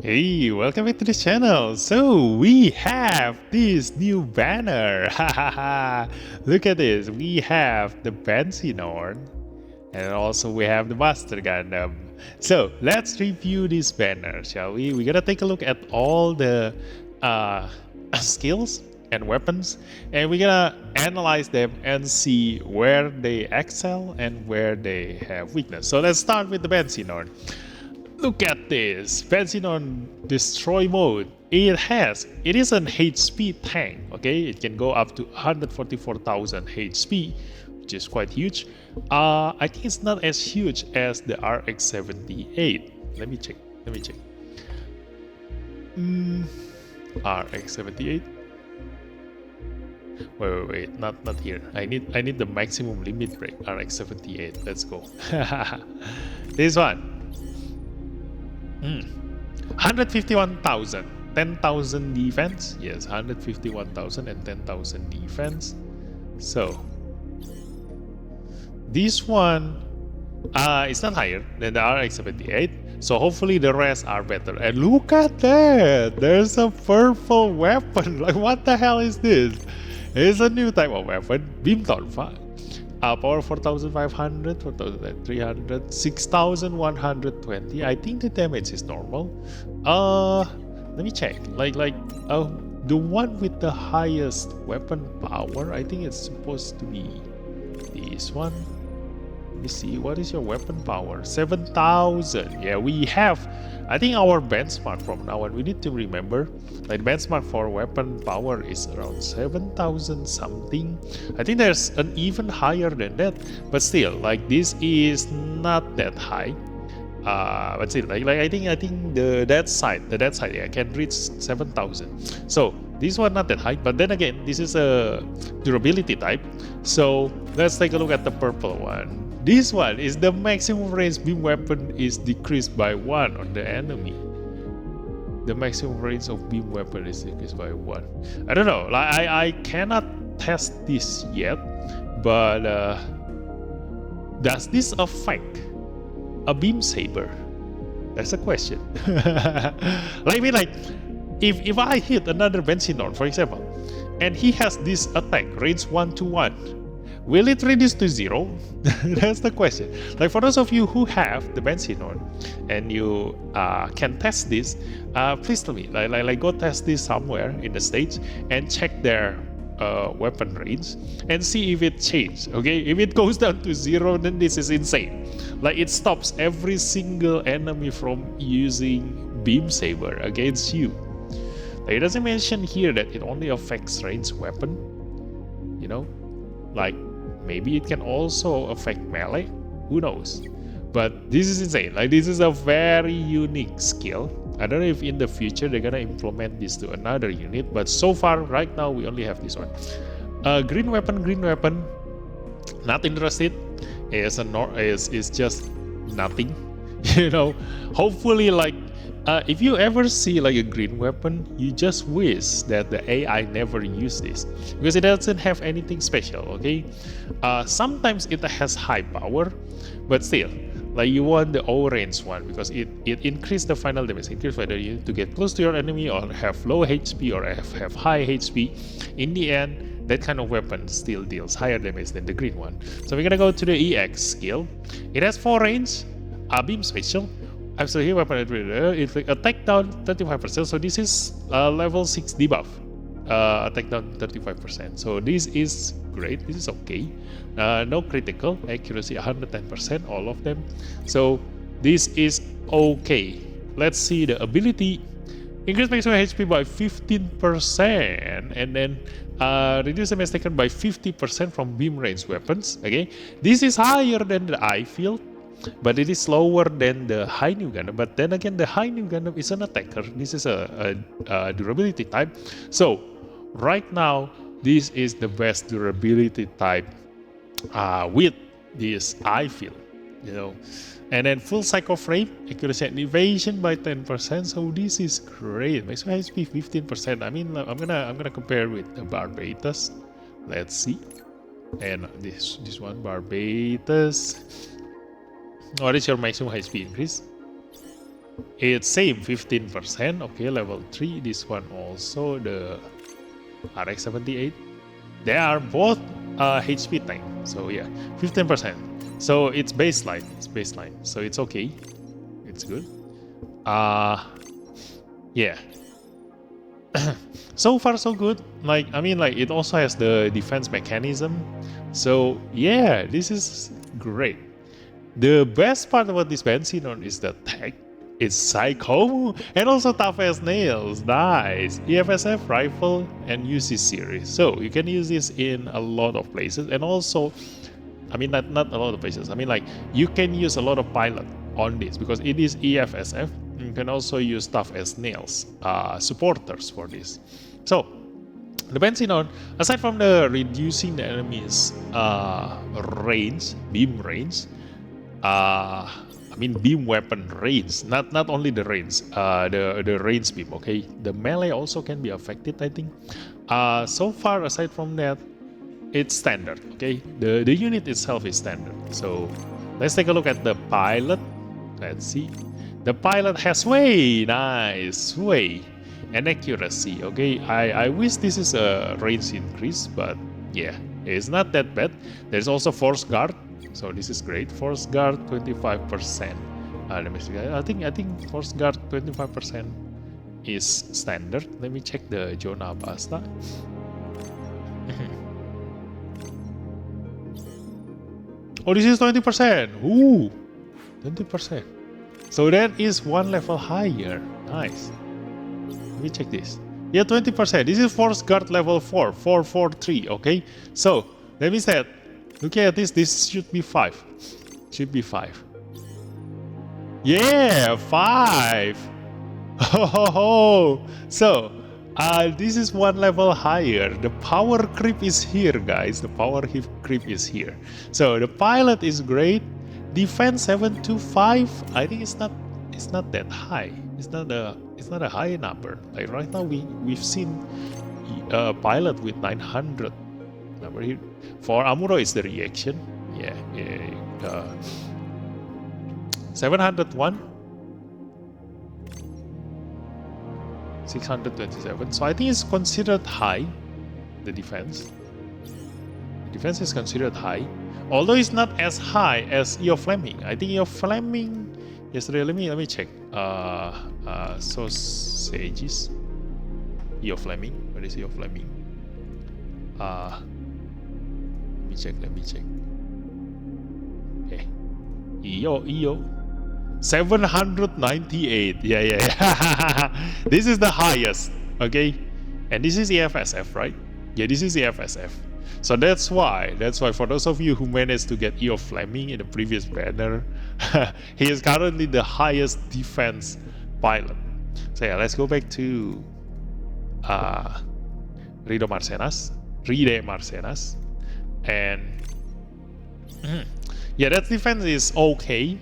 Hey, welcome back to the channel. So we have this new banner. Look at this. We have the Banshee Norn, and also we have the Master Gundam. So let's review this banner, shall we? We're gonna take a look at all the uh, skills and weapons, and we're gonna analyze them and see where they excel and where they have weakness. So let's start with the Banshee Norn. Look at this, Banshee Norn destroy mode. It is an HP tank, okay? It can go up to 144,000 HP, which is quite huge. I think it's not as huge as the RX-78. Let me check. RX-78. Wait, not here. I need the maximum limit break. RX-78. Let's go. This one. 151,000, 10,000 defense. Yes, 151,000 and 10,000 defense. So this one is not higher than the RX-78. So hopefully the rest are better. And look at that! There's a purple weapon. Like, what the hell is this? It's a new type of weapon. Beam Tonfa. Power 4,500, 4,300, 6,120. I think the damage is normal. Let me check. The one with the highest weapon power, I think it's supposed to be this one. Let me see. What is your weapon power? 7,000. Yeah, we have. I think our benchmark from now on, we need to remember, like, benchmark for weapon power is around 7,000 something. I think there's an even higher than that, but still, like, this is not that high. But still, I think the dead side, yeah, can reach 7,000. So this one not that high, but then again, this is a durability type. So let's take a look at the purple one. This one is the maximum range beam weapon is decreased by 1 on the enemy. The maximum range of beam weapon is decreased by 1. I don't know. Like, I cannot test this yet, but does this affect a beam saber? That's a question. If I hit another Banshee Norn, for example, and he has this attack range 1-to-1. Will it reduce to 0? That's the question. Like, for those of you who have the Banshee Norn and you can test this, please tell me. Like, go test this somewhere in the States and check their weapon range and see if it changed. Okay, if it goes down to 0, then this is insane. Like, it stops every single enemy from using beam saber against you. Like, it doesn't mention here that it only affects ranged weapon. You know, like, maybe it can also affect melee. Who knows? But this is insane. Like, this is a very unique skill. I don't know if in the future they're gonna implement this to another unit, but so far, right now, we only have this one. Green weapon. Not interested. Is just nothing. You know. Hopefully, like, if you ever see like a green weapon, you just wish that the AI never used this, because it doesn't have anything special. Okay, sometimes it has high power, but still, like, you want the orange one because it increases the final damage. Increase whether you need to get close to your enemy or have low HP or have high HP. In the end, that kind of weapon still deals higher damage than the green one. So we're gonna go to the EX skill. It has 4 range, beam special. Absolute weapon attack down 35%. So this is level 6 debuff. Attack down 35%. So this is great. This is okay. No critical. Accuracy 110%. All of them. So this is okay. Let's see the ability. Increase maximum HP by 15%, and then reduce damage taken by 50% from beam range weapons. Okay, this is higher than the eye field, but it is lower than the high new Gundam. But then again, the high new Gundam is an attacker. This is a durability type. So right now, this is the best durability type with this eye field. You know, and then full cycle frame, accuracy and evasion by 10%. So this is great. Maximum HP 15%. I mean, I'm gonna compare with the Barbatus. Let's see. And this one, Barbatus. What is your maximum HP increase? It's same 15%. Okay, level 3. This one also, the RX-78. They are both HP tank. So yeah, 15%. So it's baseline. It's baseline. So it's okay. It's good. Yeah. So far so good. Like, I mean, like, it also has the defense mechanism. So yeah, this is great. The best part about this Banshee Norn is the tech. It's psycho and also tough as nails. Nice. EFSF rifle and UC series. So you can use this in a lot of places, and also, I mean, not a lot of places. I mean, like, you can use a lot of pilot on this because it is EFSF. You can also use tough as nails supporters for this. So the Banshee Norn, aside from the reducing the enemy's range, beam range, I mean beam weapon range, not only the range, the range beam. Okay, the melee also can be affected, I think. So far, aside from that, it's standard. Okay, the unit itself is standard. So let's take a look at the pilot. Let's see. The pilot has way, nice, way, and accuracy. Okay, I wish this is a range increase, but yeah, it's not that bad. There's also force guard, so this is great. Force guard 25%. Let me see. I think force guard 25% is standard. Let me check the Jonah Basta. Oh, this is 20%. Ooh, 20%. So that is one level higher. Nice. Let me check this. Yeah, 20%. This is force guard level 4, 443. Okay. So let me say, looking at this, this should be 5. Should be 5. Yeah, 5. Oh, so this is one level higher. The power creep is here, guys. The power creep is here. So the pilot is great. Defense 725. I think it's not that high. It's not a high number. Like right now we've seen a pilot with 900 number here. For Amuro is the reaction. Yeah. 701. 627. So I think it's considered high. The defense. The defense is considered high. Although it's not as high as your Fleming. I think your Fleming. Yesterday, let me check. Sausages. Your Fleming. What is your Fleming? Let me check. Okay. EO. 798. Yeah. This is the highest. Okay. And this is EFSF, right? Yeah, this is EFSF. So that's why for those of you who managed to get EO Fleming in the previous banner, he is currently the highest defense pilot. So yeah, let's go back to Riddhe Marcenas, and yeah, that defense is okay,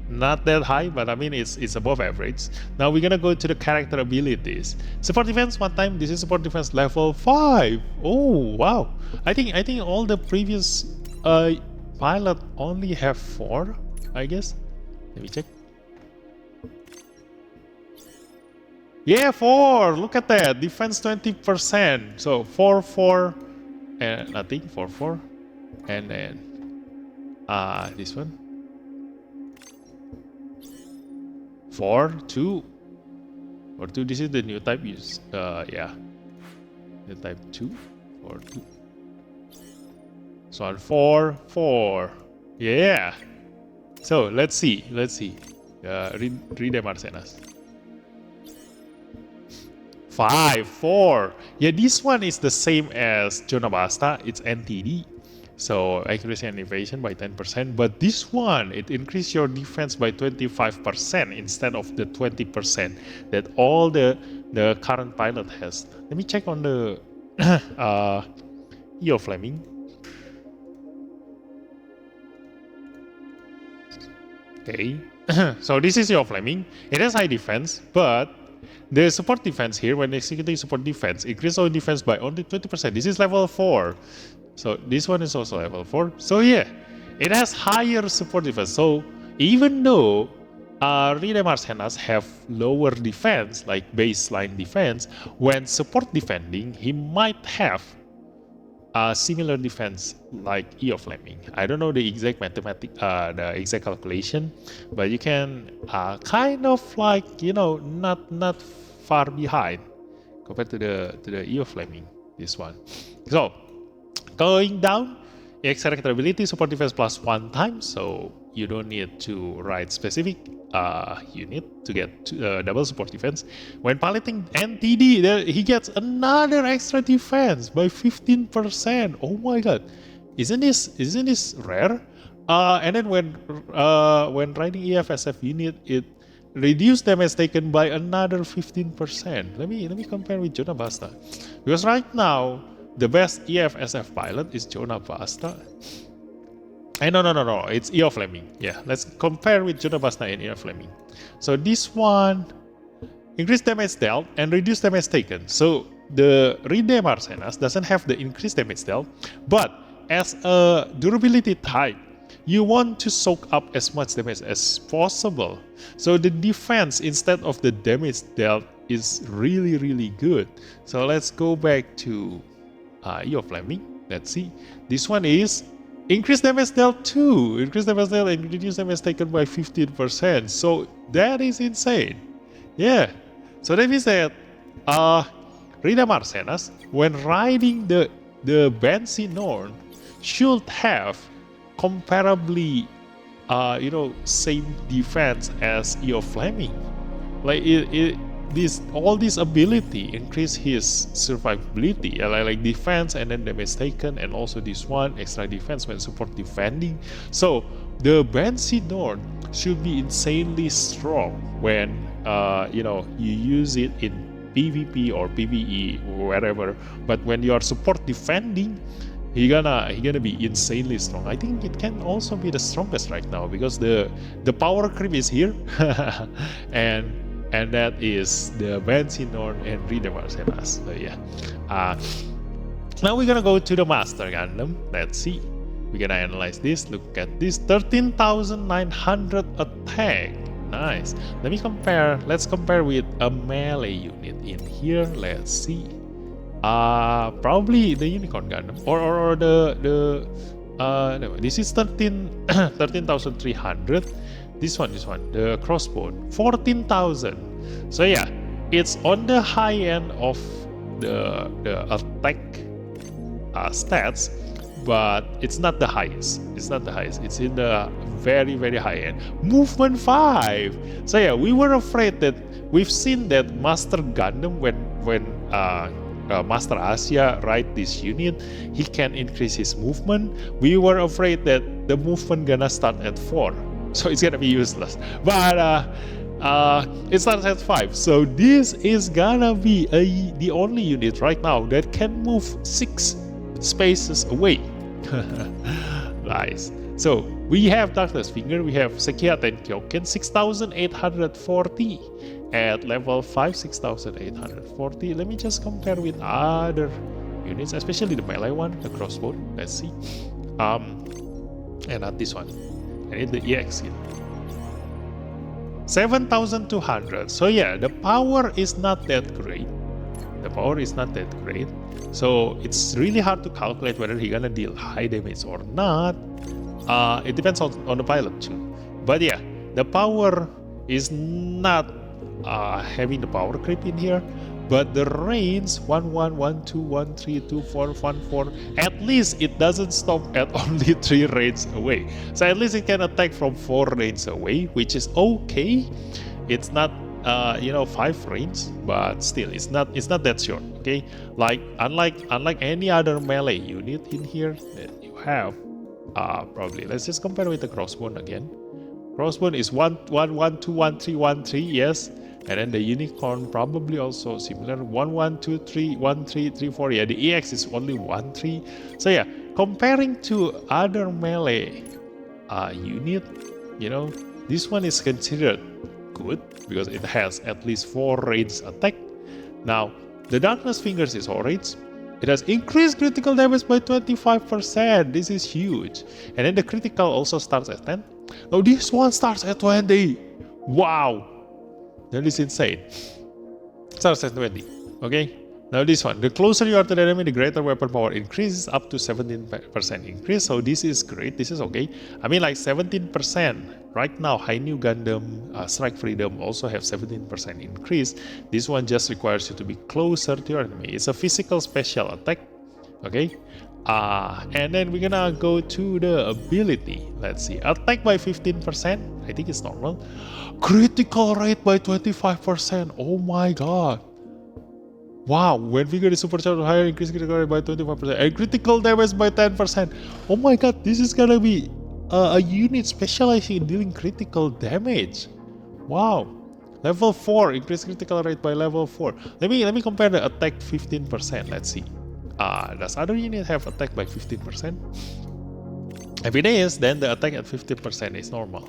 not that high, but I mean it's above average. Now we're gonna go to the character abilities. Support defense one time. This is support defense level 5. Oh wow! I think all the previous pilot only have 4. I guess. Let me check. Yeah, 4. Look at that. Defense 20%. So 4, and I think 4, and then this one. 4, 2. Or 2. This is the new type use. Yeah. The type 2 or 2. So on 4. Yeah. So let's see. Riddhe Marcenas. 5, 4. Yeah, this one is the same as Jonah Basta. It's NTD. So accuracy and evasion by 10%. But this one, it increased your defense by 25% instead of the 20% that all the current pilot has. Let me check on the EO Fleming. Okay. So this is your Fleming. It has high defense, but the support defense here, when executing support defense, increase our defense by only 20%. This is level 4. So this one is also level 4. So yeah, it has higher support defense. So even though Riddhe Marcenas have lower defense, like baseline defense. When support defending, he might have a similar defense like Eo Fleming. I don't know the exact the exact calculation, but you can kind of like not far behind compared to the Eo Fleming. This one. So going down, EX character ability support defense plus 1 time, so you don't need to write specific unit to get double support defense. When piloting NTD, he gets another extra defense by 15%. Oh my god, isn't this rare? And then when riding EFSF unit, it reduced damage taken by another 15%. Let me compare with Jonah Basta, because right now the best EFSF pilot is Jonah Basta. No, it's Eo Fleming. Yeah, let's compare with Jonah Basta and Eo Fleming. So this one, increased damage dealt and reduced damage taken. So the Riddhe Marcenas doesn't have the increased damage dealt, but as a durability type, you want to soak up as much damage as possible. So the defense instead of the damage dealt is really good. So let's go back to Eo Fleming. Let's see. This one is increased damage dealt too. Increased damage dealt and reduced damage taken by 15%. So that is insane. Yeah. So that means that Riddhe Marcenas, when riding the Banshee Norn, should have comparably same defense as Eo Fleming. Like all this ability increase his survivability, like defense and then damage taken, and also this one extra defense when support defending. So the Banshee Norn should be insanely strong when you use it in PvP or PvE or wherever. But when you are support defending, he gonna be insanely strong. I think it can also be the strongest right now because the power creep is here, and that is the Banshee Norn and Riddhe Marcenas. So yeah. Now we're gonna go to the Master Gundam. Let's see. We're gonna analyze this. Look at this, 13,900 attack. Nice. Let me compare. Let's compare with a melee unit in here. Let's see. Probably the Unicorn Gundam or no, this is 13,300. This one, the crossbone, 14,000. So yeah, it's on the high end of the attack stats, but it's not the highest. It's in the very high end. Movement 5. So yeah, we were afraid that we've seen that Master Gundam when Master Asia ride this unit, he can increase his movement. We were afraid that the movement gonna start at 4, so it's gonna be useless. But it starts at 5, so this is gonna be the only unit right now that can move 6 spaces away. Nice. So we have Darkness Finger, we have Sekiat and Kyoken, 6,840 at level 5, 6,840. Let me just compare with other units, especially the melee one, the crossbow. Let's see. And not this one. I need the EX here. 7,200. So yeah, the power is not that great. So it's really hard to calculate whether he's gonna deal high damage or not. It depends on the pilot too. But yeah, the power is not having the power creep in here, but the range 1, 1, 1, 2, 1, 3, 2, 4, 1, 4, at least it doesn't stop at only 3 range away. So at least it can attack from 4 range away, which is okay. It's not 5 range, but still it's not that short. Okay, like unlike any other melee unit in here that you have. Probably let's just compare with the crossbone again. Crossbone is 1, 1, 1, 2, 1, 3, 1, 3, yes. And then the unicorn probably also similar, 1, 1, 2, 3, 1, 3, 3, 4. Yeah, the EX is only 1, 3. So yeah, comparing to other melee unit, this one is considered good because it has at least 4 range attack. Now, the Darkness Fingers is orange. It has increased critical damage by 25%. This is huge. And then the critical also starts at 10. Now this one starts at 20. Wow, that is insane. So 20. Okay. Now this one, the closer you are to the enemy, the greater weapon power increases up to 17% increase. So this is great. This is okay. I mean, like 17%. Right now, High New Gundam, Strike Freedom also have 17% increase. This one just requires you to be closer to your enemy. It's a physical special attack. Okay. And then we're gonna go to the ability. Let's see. Attack by 15%. I think it's normal. Critical rate by 25%. Oh my god. Wow, when vigor is supercharged or higher, increase critical rate by 25% and critical damage by 10%. Oh my god, this is gonna be a unit specializing in dealing critical damage. Wow. Level 4, increase critical rate by level 4. Let me compare the attack 15%. Let's see. Does other unit have attack by 15%? If it is, then the attack at 15% is normal.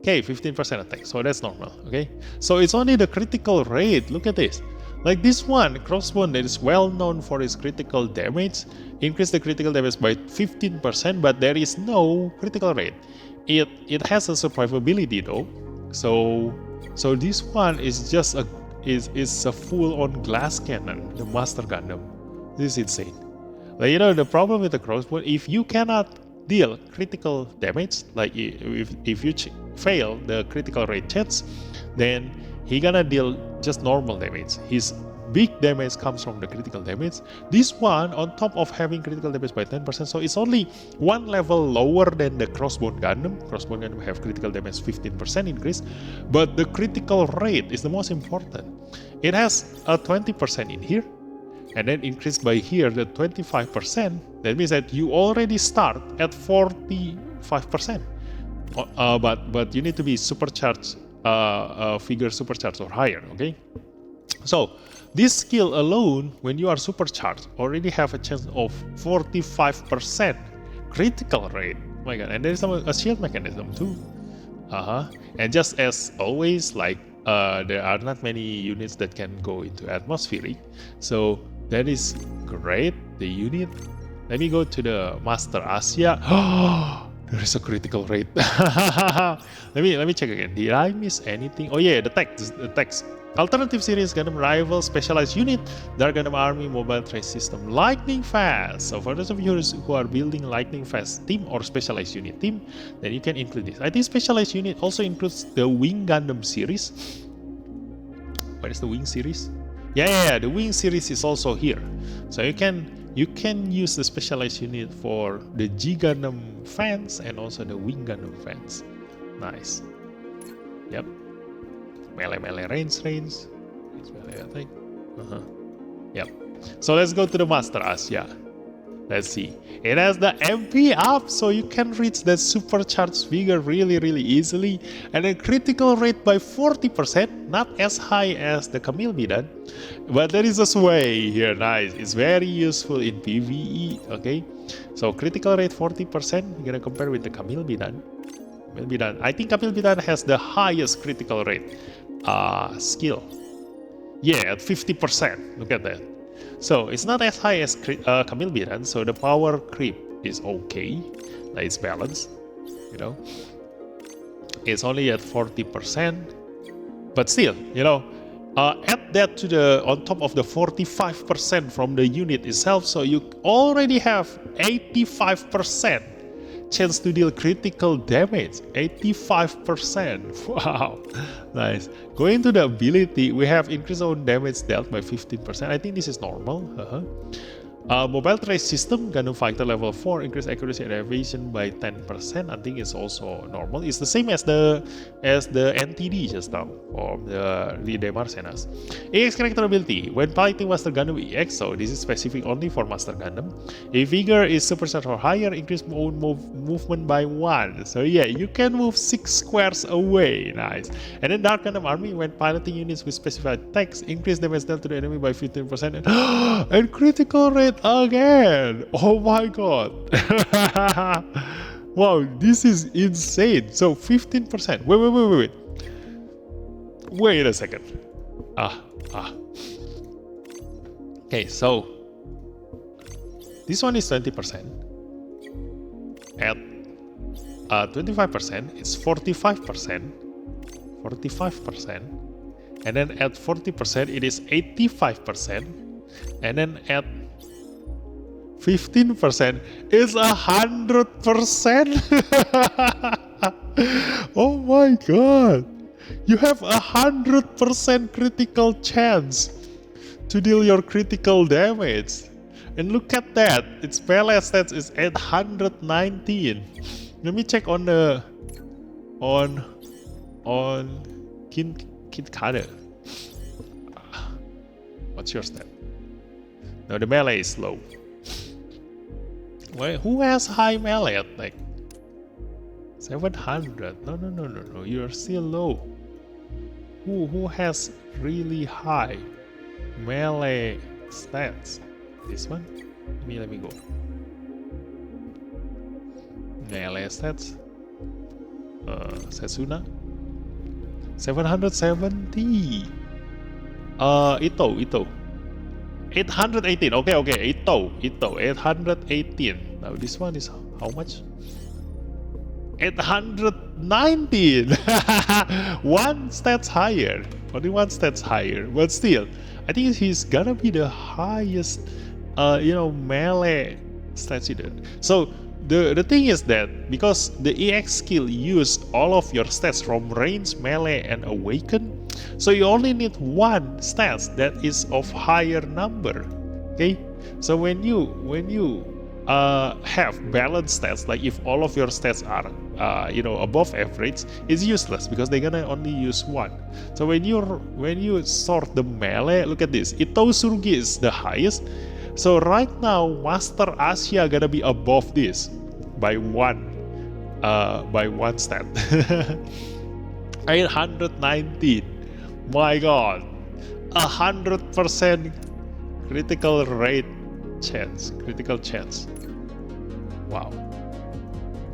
Okay, 15% attack, so that's normal, okay? So it's only the critical rate, look at this. Like this one, Crossbone, that is well known for its critical damage, increase the critical damage by 15%, but there is no critical rate. It has a survivability though, so this one is just a full-on glass cannon, the Master Gundam. This is insane. Like, you know, the problem with the Crossbone, if you cannot deal critical damage, like if you fail the critical rate chance, then he gonna deal just normal damage. His big damage comes from the critical damage. This one, on top of having critical damage by 10%, so it's only one level lower than the Crossbone Gundam. Crossbone Gundam have critical damage 15% increase, but the critical rate is the most important. It has a 20% in here, and then increased by here the 25%. That means that you already start at 45%. But you need to be supercharged, figure supercharged or higher, okay? So this skill alone, when you are supercharged, already have a chance of 45% critical rate. Oh my god, and there is a shield mechanism too. And just as always, like there are not many units that can go into atmospheric, so that is great. The unit. Let me go to the Master Asia. There is a critical rate. let me check again. Did I miss anything? Oh yeah, the text. Alternative series Gundam rival specialized unit, Dark Gundam Army mobile trace system lightning fast. So for those of you who are building lightning fast team or specialized unit team, then you can include this. I think specialized unit also includes the Wing Gundam series. What is the Wing series? Yeah, the Wing series is also here. So you can use the specialized unit for the G Gundam fans and also the Wing Gundam fans. Nice. Yep. Melee range. Melee attack. Yep. So let's go to the Master Asia. Let's see. It has the MP up, so you can reach that supercharged figure really easily, and a critical rate by 40%, not as high as the Camille Bidan, but there is a sway here. Nice. It's very useful in PvE. Okay, so critical rate 40%. You're gonna compare with the Camille Bidan. I think Camille Bidan has the highest critical rate skill. Yeah, at 50%. Look at that. So it's not as high as Camille Bidan, so the power creep is okay. Like it's balanced, you know. It's only at 40%, but still, you know, add that to the on top of the 45% from the unit itself, so you already have 85% chance to deal critical damage. 85%. Wow, nice. Going to the ability, we have increased own damage dealt by 15%. I think this is normal. Mobile trace system, Gundam Fighter level 4, increase accuracy and evasion by 10%. I think it's also normal. It's the same as the NTD just now for the Riddhe Marcenas. EX character ability, when piloting Master Gundam EX, so this is specific only for Master Gundam. If vigor is supercharged or higher, increase own movement by 1. So yeah, you can move 6 squares away. Nice. And then Dark Gundam Army, when piloting units with specified attacks, increase damage dealt to the enemy by 15% and critical rate again. Oh my god. Wow, this is insane. So 15%. Wait a second. Okay, so this one is 20% at 25%, it's 45%, 45%, and then at 40%, it is 85%, and then at 15%, it's 100%. Oh my god! You have 100% critical chance to deal your critical damage. And look at that, its melee stats is 819. Let me check on the on Kid Kader. What's your stat? No, the melee is low. Wait, who has high melee attack? 700. No. You're still low. Who has really high melee stats? This one? Let me go. Melee stats. Setsuna. 770. Ito. 818. Okay. Ito. 818. Now this one is how much? 819. One stats higher. Only one stats higher. But still, I think he's gonna be the highest melee stats either. So the thing is that because the EX skill use all of your stats from range, melee, and awaken, so you only need one stats that is of higher number. Okay, so when you have balanced stats, like if all of your stats are above average, it's useless because they're gonna only use one. So when you sort the melee, look at this. Ito Surgi is the highest. So right now, Master Asia gonna be above this by one stat. 819. My God, 100% critical chance. Wow.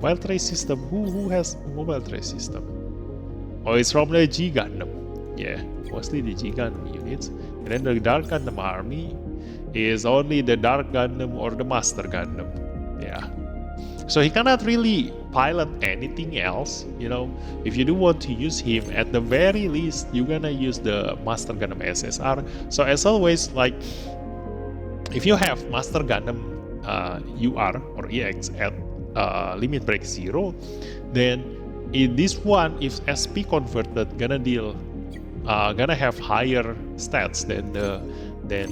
Mobile trace system. Who has mobile trace system? Oh, it's from the G Gundam. Yeah, mostly the G Gundam units. And then the Dark Gundam army is only the Dark Gundam or the Master Gundam. Yeah. So he cannot really pilot anything else. If you do want to use him, at the very least, you're gonna use the Master Gundam SSR. So as always, like if you have Master Gundam UR or EX at limit break 0, then in this one, if SP converted, gonna have higher stats than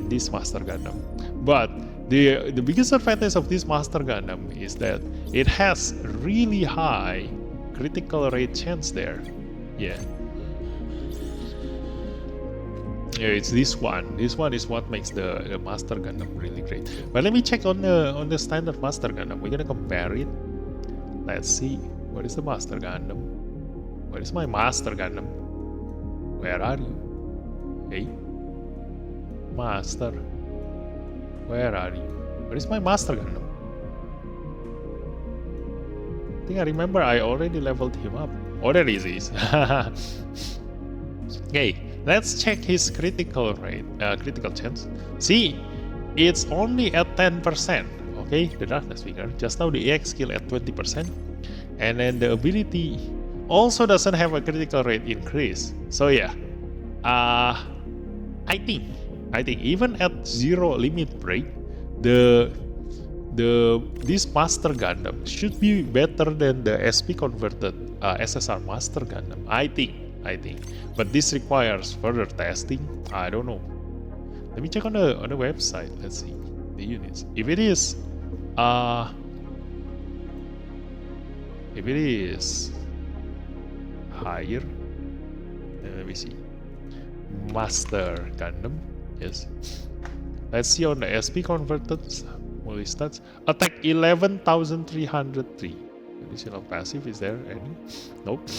this Master Gundam. But the biggest advantage of this Master Gundam is that it has really high critical rate chance there. Yeah, it's this one. This one is what makes the Master Gundam really great. But let me check on the standard Master Gundam. We're gonna compare it. Let's see. What is the Master Gundam? Where is my Master Gundam? Where are you? Hey, Master. Where are you? Where is my Master Gundam? I think I remember I already leveled him up. Oh, there he is. Okay, let's check his critical rate, critical chance. See, it's only at 10%. Okay, the Darkness Figure. Just now the EX skill at 20%. And then the ability also doesn't have a critical rate increase. So yeah, I think even at 0 limit break, this Master Gundam should be better than the SP converted SSR Master Gundam. I think. But this requires further testing. I don't know. Let me check on the website. Let's see the units. If it is higher, let me see. Master Gundam. Yes. Let's see on the SP converted multi-stats. Attack 11,303. Additional passive, is there any? Nope.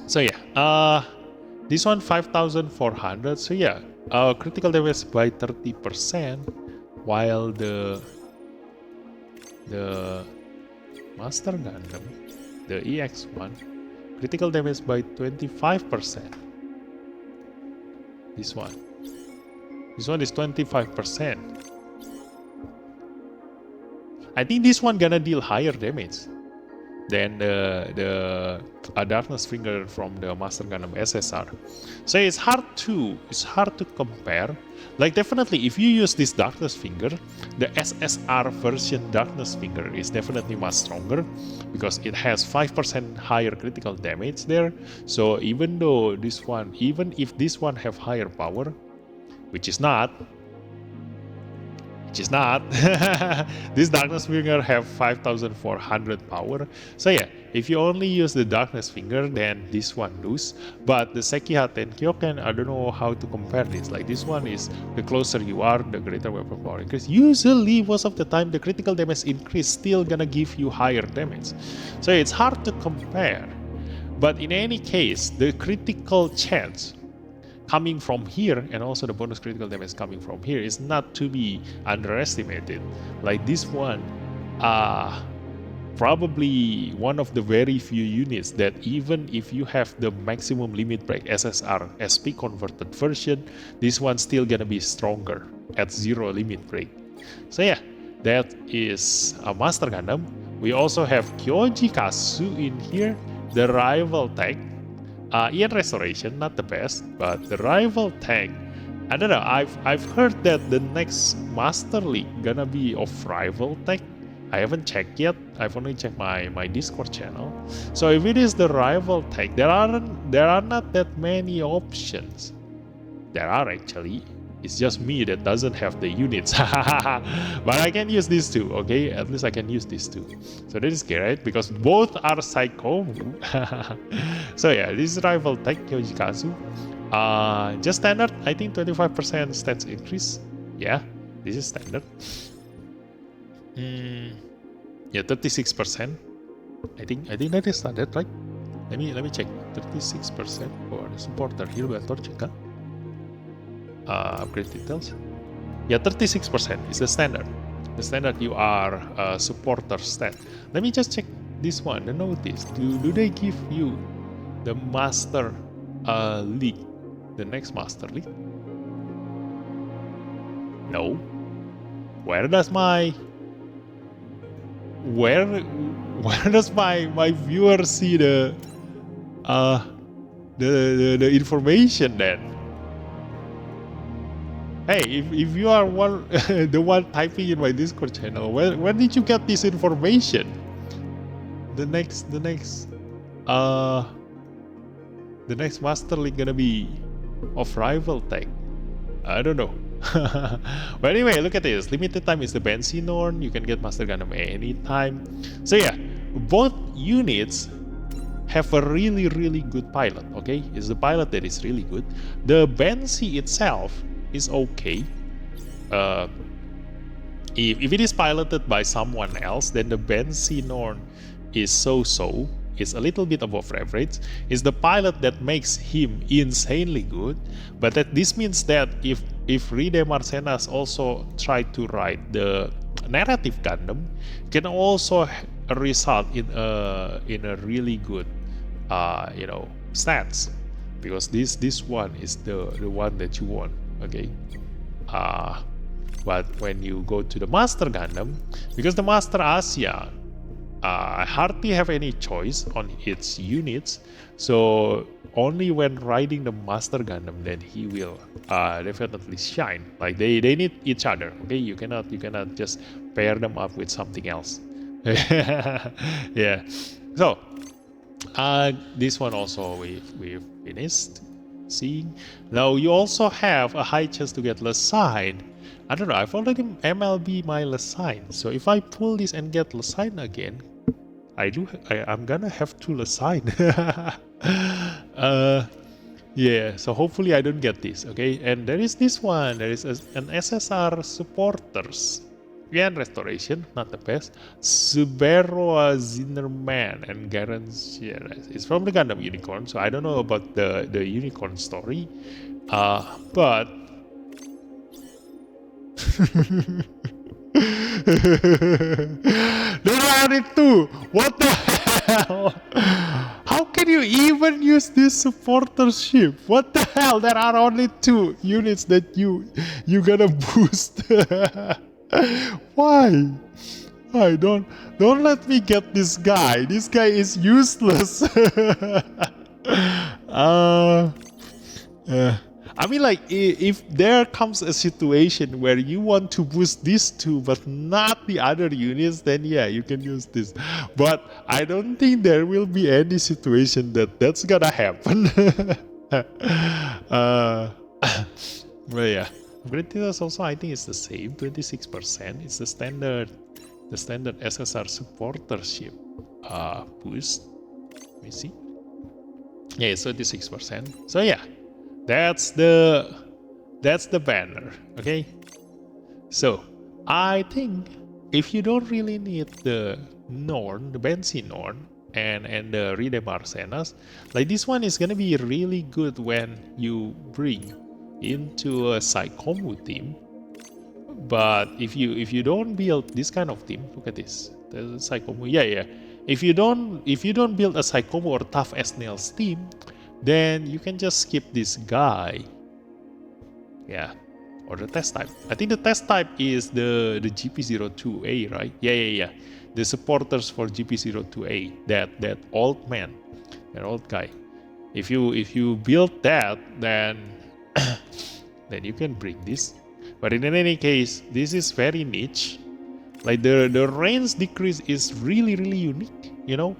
So yeah, this one 5,400. So yeah, critical damage by 30%, while the Master Gundam, the EX one, critical damage by 25%. This one is 25%. I think this one gonna deal higher damage than the Darkness Finger from the Master Gundam SSR. So it's hard to compare. Like definitely, if you use this Darkness Finger, the SSR version Darkness Finger is definitely much stronger because it has 5% higher critical damage there. So even though this one, even if this one have higher power, which is not, this Darkness Finger have 5400 power. So yeah, if you only use the Darkness Finger, then this one lose. But the Sekiha Tenkyoken, I don't know how to compare this. Like this one is, the closer you are, the greater weapon power increase. Usually, most of the time, the critical damage increase still gonna give you higher damage. So it's hard to compare. But in any case, the critical chance coming from here, and also the bonus critical damage coming from here, is not to be underestimated. Like this one, probably one of the very few units that even if you have the maximum limit break SSR SP converted version, this one's still gonna be stronger at 0 limit break. So yeah, that is a Master Gundam. We also have Kyoji Kazu in here, the rival tank. In Restoration, not the best, but the rival tank. I don't know. I've heard that the next Master League gonna be of rival tank. I haven't checked yet. I've only checked my Discord channel. So if it is the rival tank, there are not that many options. There are actually. It's just me that doesn't have the units. But I can use these two, okay? At least I can use these two. So that is great because both are Psycho. So yeah, this is rival tank Kyoji Kazu. Just standard, I think 25% stats increase. Yeah, this is standard. Yeah, 36%. I think that is standard, right? Let me check. 36% for the supporter here. Check. Upgrade details. Yeah, 36% is the standard. The standard you are supporter stat. Let me just check this one. The notice. Do they give you the Master League? The next Master League? No. Where does my viewer see the information then? Hey, if you are the one typing in my Discord channel, where did you get this information? The next Master League gonna be of rival tank. I don't know. But anyway, look at this. Limited time is the Banshee Norn. You can get Master Gundam anytime. So yeah, both units have a really good pilot. Okay, it's the pilot that is really good. The Banshee itself is okay. If it is piloted by someone else, then the Banshee Norn is so-so. It's a little bit above average. It's the pilot that makes him insanely good. But this means that if Riddhe Marcenas also try to write the narrative Gundam, can also result in a really good stats, because this one is the one that you want. Okay, but when you go to the Master Gundam, because the Master Asia hardly have any choice on its units, so only when riding the Master Gundam then he will definitely shine. Like they need each other. Okay, you cannot just pair them up with something else. Yeah. So this one also we've finished seeing. Now you also have a high chance to get Lesine. I don't know, I've already MLB my Lesine, so if I pull this and get Lesine again, I'm gonna have two Lesine. Yeah, so hopefully I don't get this. Okay, and there is this one. There is an SSR supporters. Again, restoration, not the best. Subaru Zinnerman and Garancier. It's from the Gundam Unicorn, so I don't know about the Unicorn story. But there are only two. What the hell? How can you even use this supporter ship? What the hell? There are only two units that you gonna boost. Why? I don't let me get this guy. This guy is useless. uh, I mean, like, if there comes a situation where you want to boost these two but not the other units, then yeah, you can use this. But I don't think there will be any situation that's gonna happen. But yeah, upgrade also I think it's the same, 26%. It's the standard SSR supportership boost. Let me see. Yeah, it's 26%. So yeah, that's the banner. Okay. So I think if you don't really need the Norn, the Banshee Norn, and the Riddhe Marcenas, like this one is gonna be really good when you bring into a Psychomu team. But if you don't build this kind of team, look at this, the Psychomu. Yeah. If you don't build a Psychomu or Tough as Nails team, then you can just skip this guy. Yeah. Or the test type. I think the test type is the GP02A, right? Yeah. The supporters for GP02A, that old man, that old guy. If you build that, then then you can bring this. But in any case, this is very niche. Like the range decrease is really unique, you know.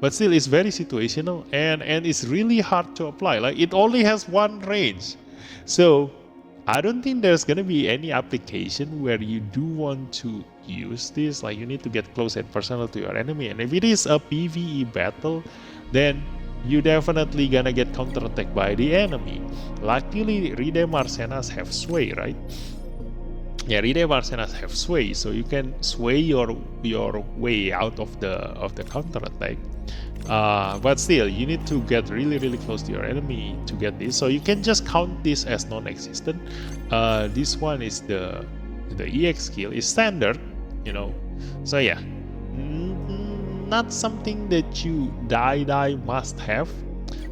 But still, it's very situational and it's really hard to apply. Like it only has one range, so I don't think there's gonna be any application where you do want to use this. Like you need to get close and personal to your enemy, and if it is a PvE battle, then you definitely gonna get counterattacked by the enemy. Luckily, Riddhe Marcenas have sway, right? Yeah, Riddhe Marcenas have sway, so you can sway your way out of the counterattack. But still, you need to get really close to your enemy to get this. So you can just count this as non-existent. This one is the EX skill is standard, you know. So yeah, not something that you die must have.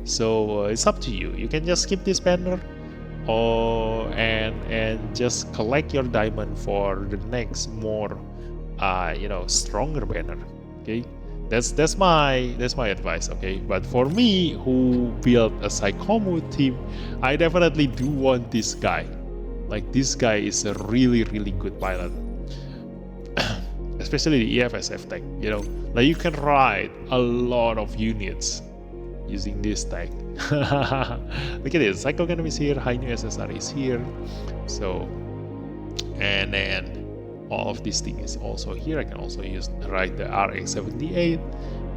So it's up to you. You can just skip this banner, or and just collect your diamond for the next more stronger banner. Okay, that's my advice. Okay, but for me, who built a Psychomu team, I definitely do want this guy. Like this guy is a really good pilot. Especially the EFSF tech, you know, like you can ride a lot of units using this tech. Look at this, Psycho Gundam is here, High New SSR is here, so, and then all of these things is also here. I can also ride the RX-78,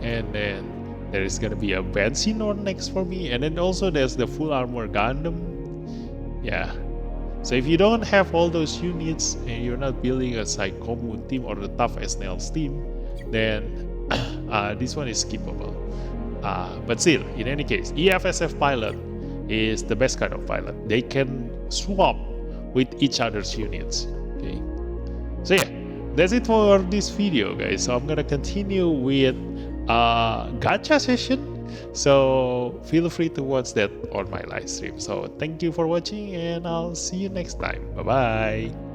and then there is gonna be a Banshee Norn next for me, and then also there's the full armor Gundam. Yeah. So if you don't have all those units and you're not building a Psychomu team or the Tough as Nails team, then this one is skippable. But still, in any case, EFSF pilot is the best kind of pilot. They can swap with each other's units. Okay. So yeah, that's it for this video, guys. So I'm gonna continue with gacha session. So feel free to watch that on my live stream. So thank you for watching, and I'll see you next time. Bye bye.